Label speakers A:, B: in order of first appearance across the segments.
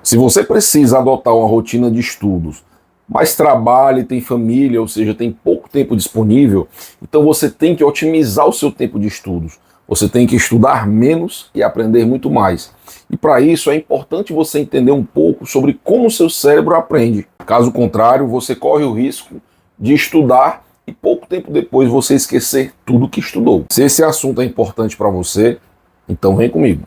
A: Se você precisa adotar uma rotina de estudos, mas trabalha e tem família, ou seja, tem pouco tempo disponível, então você tem que otimizar o seu tempo de estudos. Você tem que estudar menos e aprender muito mais. E para isso é importante você entender um pouco sobre como o seu cérebro aprende. Caso contrário, você corre o risco de estudar e pouco tempo depois você esquecer tudo que estudou. Se esse assunto é importante para você, então vem comigo.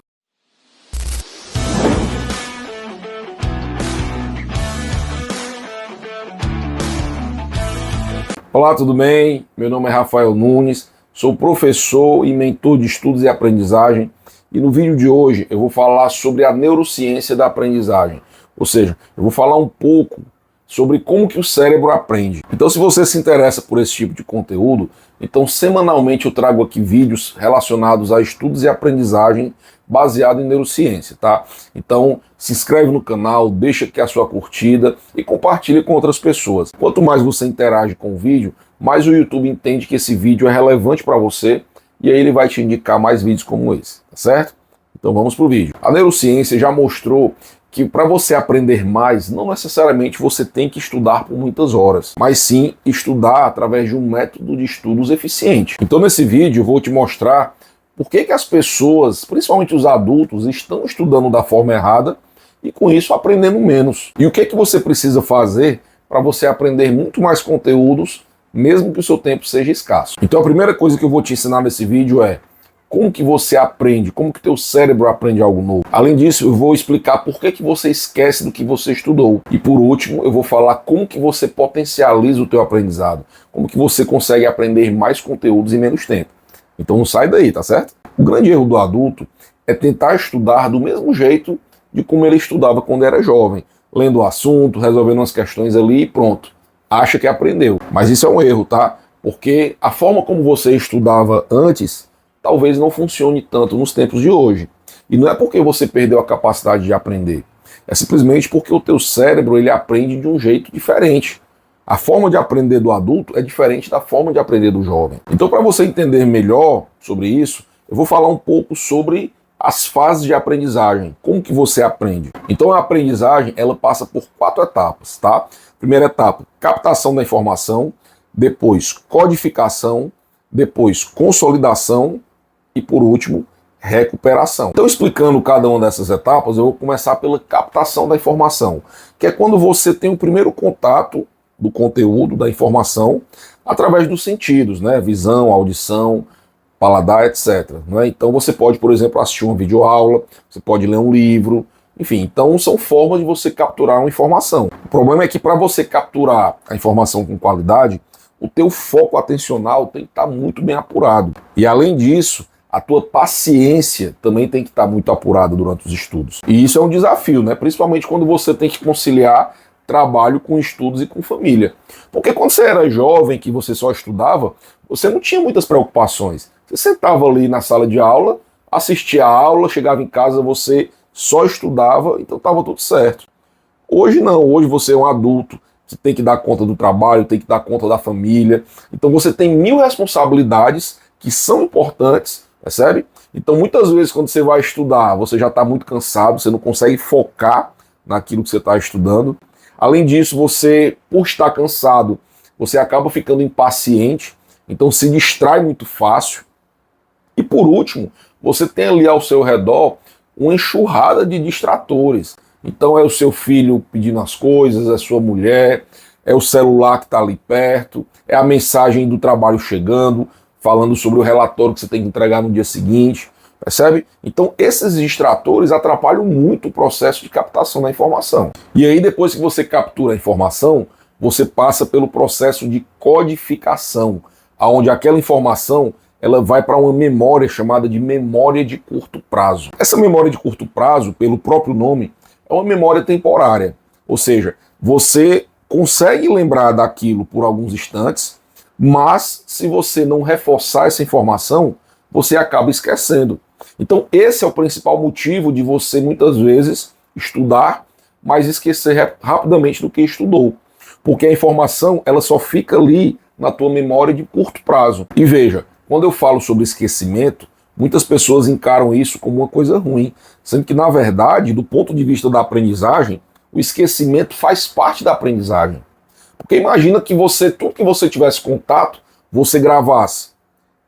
A: Olá, tudo bem? Meu nome é Rafael Nunes, sou professor e mentor de estudos e aprendizagem e no vídeo de hoje eu vou falar sobre a neurociência da aprendizagem, ou seja, eu vou falar um pouco sobre como que o cérebro aprende. Então, se você se interessa por esse tipo de conteúdo, então semanalmente eu trago aqui vídeos relacionados a estudos e aprendizagem baseado em neurociência, tá? Então, se inscreve no canal, deixa aqui a sua curtida e compartilhe com outras pessoas. Quanto mais você interage com o vídeo, mais o YouTube entende que esse vídeo é relevante para você e aí ele vai te indicar mais vídeos como esse, tá certo? Então vamos pro vídeo. A neurociência já mostrou que para você aprender mais, não necessariamente você tem que estudar por muitas horas, mas sim estudar através de um método de estudos eficiente. Então nesse vídeo eu vou te mostrar por que as pessoas, principalmente os adultos, estão estudando da forma errada e com isso aprendendo menos. E o que você precisa fazer para você aprender muito mais conteúdos, mesmo que o seu tempo seja escasso. Então a primeira coisa que eu vou te ensinar nesse vídeo é como que você aprende, como que teu cérebro aprende algo novo. Além disso, eu vou explicar por que você esquece do que você estudou. E por último, eu vou falar como que você potencializa o teu aprendizado, como que você consegue aprender mais conteúdos em menos tempo. Então não sai daí, tá certo? O grande erro do adulto é tentar estudar do mesmo jeito de como ele estudava quando era jovem, lendo o assunto, resolvendo umas questões ali e pronto. Acha que aprendeu. Mas isso é um erro, tá? Porque a forma como você estudava antes talvez não funcione tanto nos tempos de hoje. E não é porque você perdeu a capacidade de aprender. É simplesmente porque o teu cérebro ele aprende de um jeito diferente. A forma de aprender do adulto é diferente da forma de aprender do jovem. Então, para você entender melhor sobre isso, eu vou falar um pouco sobre as fases de aprendizagem, como que você aprende. Então, a aprendizagem, ela passa por 4 etapas, tá? Primeira etapa, captação da informação, depois codificação, depois consolidação e, por último, recuperação. Então, explicando cada uma dessas etapas, eu vou começar pela captação da informação, que é quando você tem o primeiro contato do conteúdo, da informação, através dos sentidos, né? Visão, audição, paladar, etc. Né? Então você pode, por exemplo, assistir uma videoaula, você pode ler um livro, enfim, então são formas de você capturar uma informação. O problema é que para você capturar a informação com qualidade, o teu foco atencional tem que estar muito bem apurado. E além disso, a tua paciência também tem que estar muito apurada durante os estudos. E isso é um desafio, né? Principalmente quando você tem que conciliar trabalho com estudos e com família. Porque quando você era jovem, que você só estudava, você não tinha muitas preocupações. Você sentava ali na sala de aula, assistia a aula, chegava em casa, você só estudava, então estava tudo certo. Hoje não, hoje você é um adulto, você tem que dar conta do trabalho, tem que dar conta da família, então você tem 1000 responsabilidades que são importantes, percebe? Então muitas vezes quando você vai estudar, você já está muito cansado, você não consegue focar naquilo que você está estudando. Além disso, você, por estar cansado, você acaba ficando impaciente, então se distrai muito fácil. E por último, você tem ali ao seu redor uma enxurrada de distratores. Então é o seu filho pedindo as coisas, é sua mulher, é o celular que está ali perto, é a mensagem do trabalho chegando, falando sobre o relatório que você tem que entregar no dia seguinte. Percebe? Então esses distratores atrapalham muito o processo de captação da informação. E aí depois que você captura a informação, você passa pelo processo de codificação, onde aquela informação ela vai para uma memória chamada de memória de curto prazo. Essa memória de curto prazo, pelo próprio nome, é uma memória temporária. Ou seja, você consegue lembrar daquilo por alguns instantes, mas se você não reforçar essa informação, você acaba esquecendo. Então esse é o principal motivo de você muitas vezes estudar, mas esquecer rapidamente do que estudou. Porque a informação ela só fica ali na tua memória de curto prazo. E veja, quando eu falo sobre esquecimento, Muitas pessoas encaram isso como uma coisa ruim, sendo que, na verdade, do ponto de vista da aprendizagem, o esquecimento faz parte da aprendizagem. Porque imagina que tudo que você tivesse contato, você gravasse.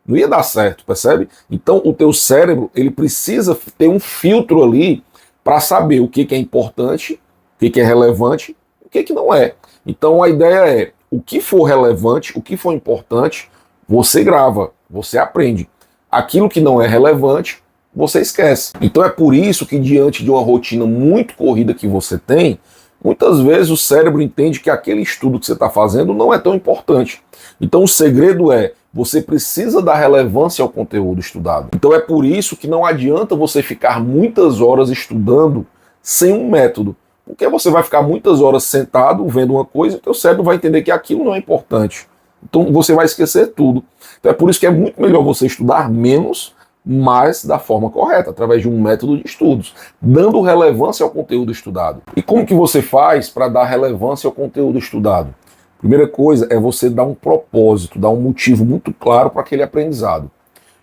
A: Não ia dar certo, percebe? Então o teu cérebro, ele precisa ter um filtro ali para saber o que é importante, o que é relevante, o que não é. Então a ideia é, o que for relevante, o que for importante, você grava, você aprende. Aquilo que não é relevante, você esquece. Então é por isso que, diante de uma rotina muito corrida que você tem, muitas vezes o cérebro entende que aquele estudo que você está fazendo não é tão importante. Então o segredo é, você precisa dar relevância ao conteúdo estudado. Então é por isso que não adianta você ficar muitas horas estudando sem um método. Porque você vai ficar muitas horas sentado vendo uma coisa e o teu cérebro vai entender que aquilo não é importante. Então você vai esquecer tudo. Então é por isso que é muito melhor você estudar menos, mas da forma correta, através de um método de estudos, dando relevância ao conteúdo estudado. E como que você faz para dar relevância ao conteúdo estudado? Primeira coisa é você dar um propósito, dar um motivo muito claro para aquele aprendizado.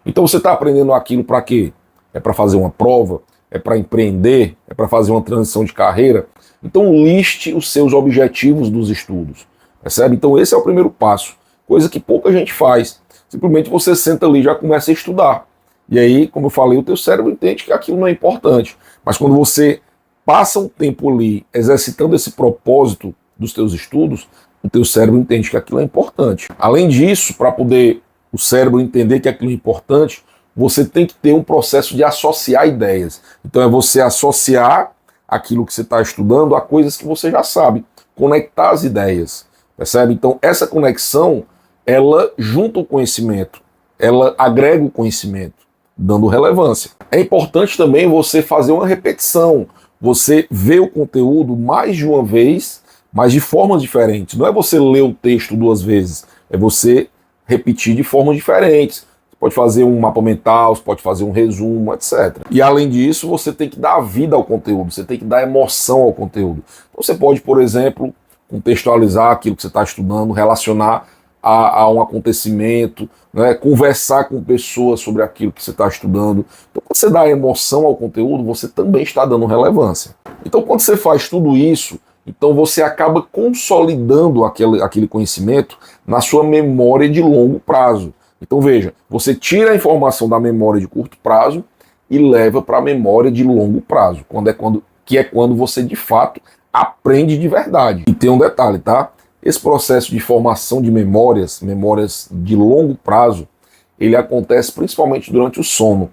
A: Então você está aprendendo aquilo para quê? É para fazer uma prova? É para empreender? É para fazer uma transição de carreira? Então liste os seus objetivos dos estudos, percebe? Então esse é o primeiro passo, coisa que pouca gente faz. Simplesmente você senta ali e já começa a estudar. E aí, como eu falei, o teu cérebro entende que aquilo não é importante. Mas quando você passa um tempo ali exercitando esse propósito dos teus estudos, o teu cérebro entende que aquilo é importante. Além disso, para poder o cérebro entender que aquilo é importante, você tem que ter um processo de associar ideias. Então é você associar aquilo que você está estudando a coisas que você já sabe, conectar as ideias, percebe? Então essa conexão, ela junta o conhecimento, ela agrega o conhecimento, dando relevância. É importante também você fazer uma repetição, você ver o conteúdo mais de uma vez, mas de formas diferentes. Não é você ler o texto duas vezes, é você repetir de formas diferentes. Você pode fazer um mapa mental, você pode fazer um resumo, etc. E além disso, você tem que dar vida ao conteúdo, você tem que dar emoção ao conteúdo. Então, você pode, por exemplo, contextualizar aquilo que você está estudando, relacionar a um acontecimento, né, conversar com pessoas sobre aquilo que você está estudando. Então, quando você dá emoção ao conteúdo, você também está dando relevância. Então, quando você faz tudo isso, então você acaba consolidando aquele conhecimento na sua memória de longo prazo. Então veja, você tira a informação da memória de curto prazo e leva para a memória de longo prazo, que é quando você de fato aprende de verdade. E tem um detalhe, tá? Esse processo de formação de memórias de longo prazo, ele acontece principalmente durante o sono.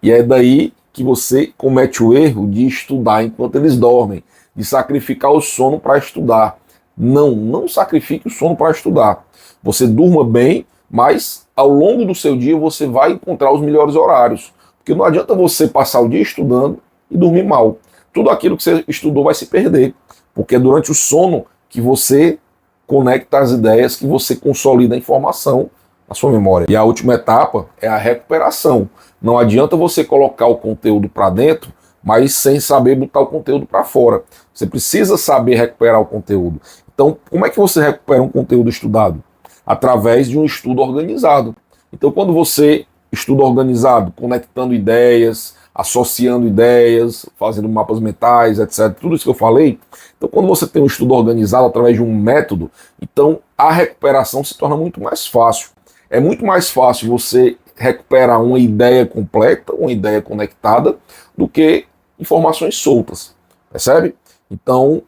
A: E é daí que você comete o erro de estudar enquanto eles dormem, de sacrificar o sono para estudar. Não sacrifique o sono para estudar. Você durma bem, mas ao longo do seu dia você vai encontrar os melhores horários. Porque não adianta você passar o dia estudando e dormir mal. Tudo aquilo que você estudou vai se perder. Porque é durante o sono que você conecta as ideias, que você consolida a informação na sua memória. E a última etapa é a recuperação. Não adianta você colocar o conteúdo para dentro, mas sem saber botar o conteúdo para fora. Você precisa saber recuperar o conteúdo. Então, como é que você recupera um conteúdo estudado? Através de um estudo organizado. Então, quando você estuda organizado, conectando ideias, associando ideias, fazendo mapas mentais, etc., tudo isso que eu falei, então quando você tem um estudo organizado através de um método, então a recuperação se torna muito mais fácil. É muito mais fácil você recuperar uma ideia completa, uma ideia conectada, do que informações soltas, percebe? Então,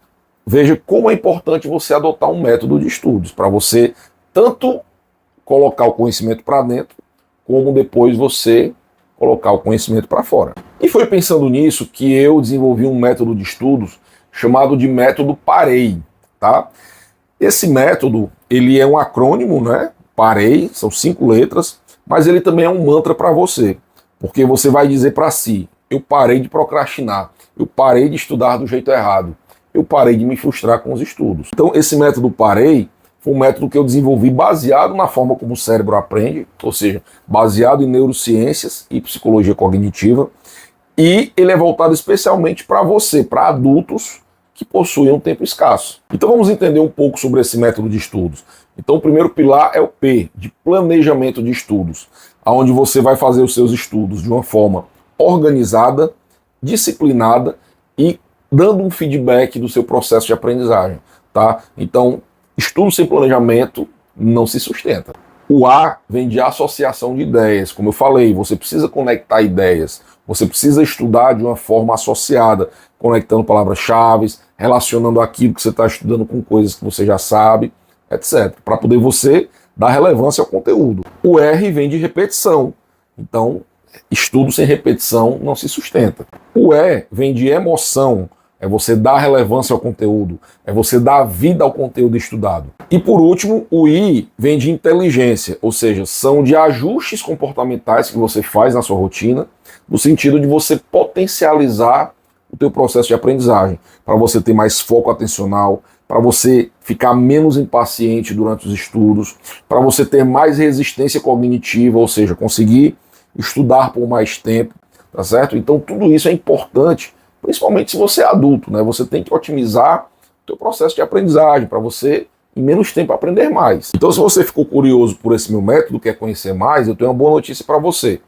A: veja como é importante você adotar um método de estudos, para você tanto colocar o conhecimento para dentro, como depois você colocar o conhecimento para fora. E foi pensando nisso que eu desenvolvi um método de estudos chamado de método PAREI, tá? Esse método, ele é um acrônimo, né? PAREI, são 5 letras, mas ele também é um mantra para você, porque você vai dizer para si: eu parei de procrastinar, eu parei de estudar do jeito errado, eu parei de me frustrar com os estudos. Então esse método PAREI foi um método que eu desenvolvi baseado na forma como o cérebro aprende, ou seja, baseado em neurociências e psicologia cognitiva, e ele é voltado especialmente para você, para adultos que possuem um tempo escasso. Então vamos entender um pouco sobre esse método de estudos. Então o primeiro pilar é o P, de planejamento de estudos, onde você vai fazer os seus estudos de uma forma organizada, disciplinada e dando um feedback do seu processo de aprendizagem, tá? Então, estudo sem planejamento não se sustenta. O A vem de associação de ideias. Como eu falei, você precisa conectar ideias, você precisa estudar de uma forma associada, conectando palavras-chave, relacionando aquilo que você está estudando com coisas que você já sabe, etc., para poder você dar relevância ao conteúdo. O R vem de repetição. Então, estudo sem repetição não se sustenta. O E vem de emoção. É você dar relevância ao conteúdo, é você dar vida ao conteúdo estudado. E por último, o I vem de inteligência, ou seja, são de ajustes comportamentais que você faz na sua rotina, no sentido de você potencializar o teu processo de aprendizagem, para você ter mais foco atencional, para você ficar menos impaciente durante os estudos, para você ter mais resistência cognitiva, ou seja, conseguir estudar por mais tempo, tá certo? Então tudo isso é importante, principalmente se você é adulto, né? Você tem que otimizar o teu processo de aprendizagem para você, em menos tempo, aprender mais. Então, se você ficou curioso por esse meu método, quer conhecer mais, eu tenho uma boa notícia para você.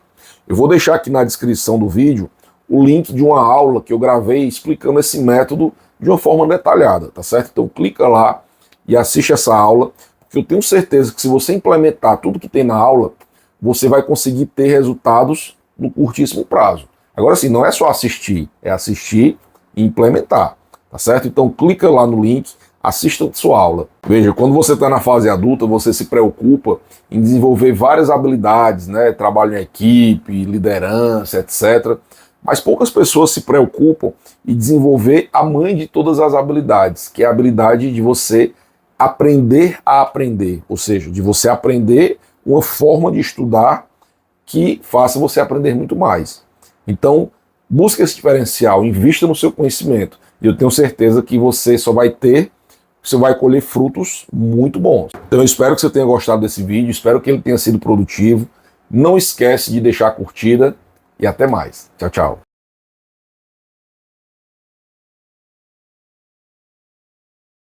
A: Eu vou deixar aqui na descrição do vídeo o link de uma aula que eu gravei explicando esse método de uma forma detalhada, tá certo? Então, clica lá e assiste essa aula, porque eu tenho certeza que se você implementar tudo que tem na aula, você vai conseguir ter resultados no curtíssimo prazo. Agora sim, não é só assistir, é assistir e implementar, tá certo? Então clica lá no link, assista a sua aula. Veja, quando você está na fase adulta, você se preocupa em desenvolver várias habilidades, né? Trabalho em equipe, liderança, etc. Mas poucas pessoas se preocupam em desenvolver a mãe de todas as habilidades, que é a habilidade de você aprender a aprender, ou seja, de você aprender uma forma de estudar que faça você aprender muito mais. Então, busque esse diferencial, invista no seu conhecimento. E eu tenho certeza que você vai colher frutos muito bons. Então eu espero que você tenha gostado desse vídeo, espero que ele tenha sido produtivo. Não esquece de deixar a curtida e até mais. Tchau, tchau.